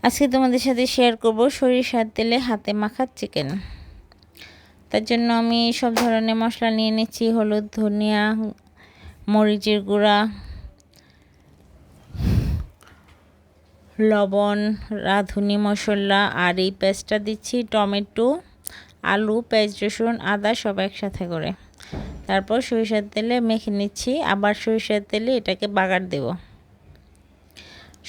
আজকে তোমাদের সাথে শেয়ার করব সরিষার তেলে হাতে মাখা চিকেন। তার জন্য আমি সব ধরনের মশলা নিয়ে নিচ্ছি, হলুদ, ধনিয়া, মরিচের গুঁড়া, লবণ, রাঁধুনি মশলা, আর এই পেস্টটা দিচ্ছি টমেটো, আলু, পেঁয়াজ, রসুন, আদা সব একসাথে করে। তারপর সরিষার তেলে মেখে নিচ্ছি, আবার সরিষার তেলে এটাকে বাগার দেব।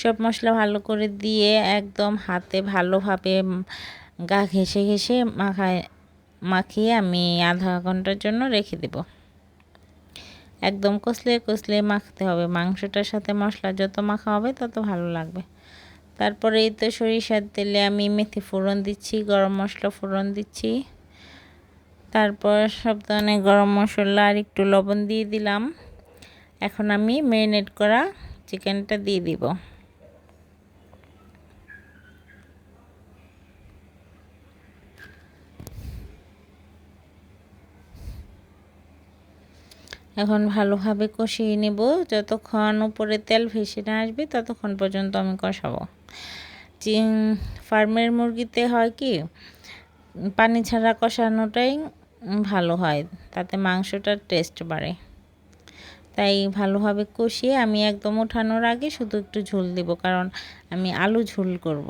সব মশলা ভালো করে দিয়ে একদম হাতে ভালোভাবে গা ঘেঁষে ঘেঁষে মাখিয়ে আমি আধা ঘন্টার জন্য রেখে দেব। একদম কষলে কষলে মাখতে হবে, মাংসটার সাথে মশলা যত মাখা হবে তত ভালো লাগবে। তারপরে এই তো সরিষার তেলে আমি মেথি ফোড়ন দিচ্ছি, গরম মশলা ফোড়ন দিচ্ছি, তারপর সব ধরনের গরম মশলা আর একটু লবণ দিয়ে দিলাম। এখন আমি ম্যারিনেট করা চিকেনটা দিয়ে দিব। এখন ভালোভাবে কষিয়ে নেব, যতক্ষণ উপরে তেল ভেসে না আসবে ততক্ষণ পর্যন্ত আমি কষাবো। ফার্মের মুরগিতে হয় কি, পানি ছাড়া কষানোটাই ভালো হয়, তাতে মাংসটার টেস্ট বাড়ে। তাই ভালোভাবে কষিয়ে আমি একদম ওঠানোর আগে শুধু একটু ঝোল দেব, কারণ আমি আলু ঝোল করব।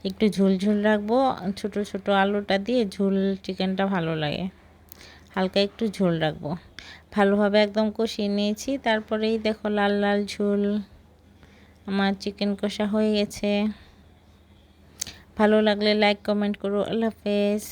একটু ঝোল ঝোল রাখবো, ছোট ছোট আলুটা দিয়ে ঝোল চিকেনটা ভালো লাগে। হালকা একটু ঝোল রাখবো। ভালোভাবে একদম কষিয়ে নিয়েছি, তারপরেই দেখো লাল লাল ঝোল আমার চিকেন কষা হয়ে গেছে। ভালো লাগলে লাইক কমেন্ট করো। আল্লাহ হাফেজ।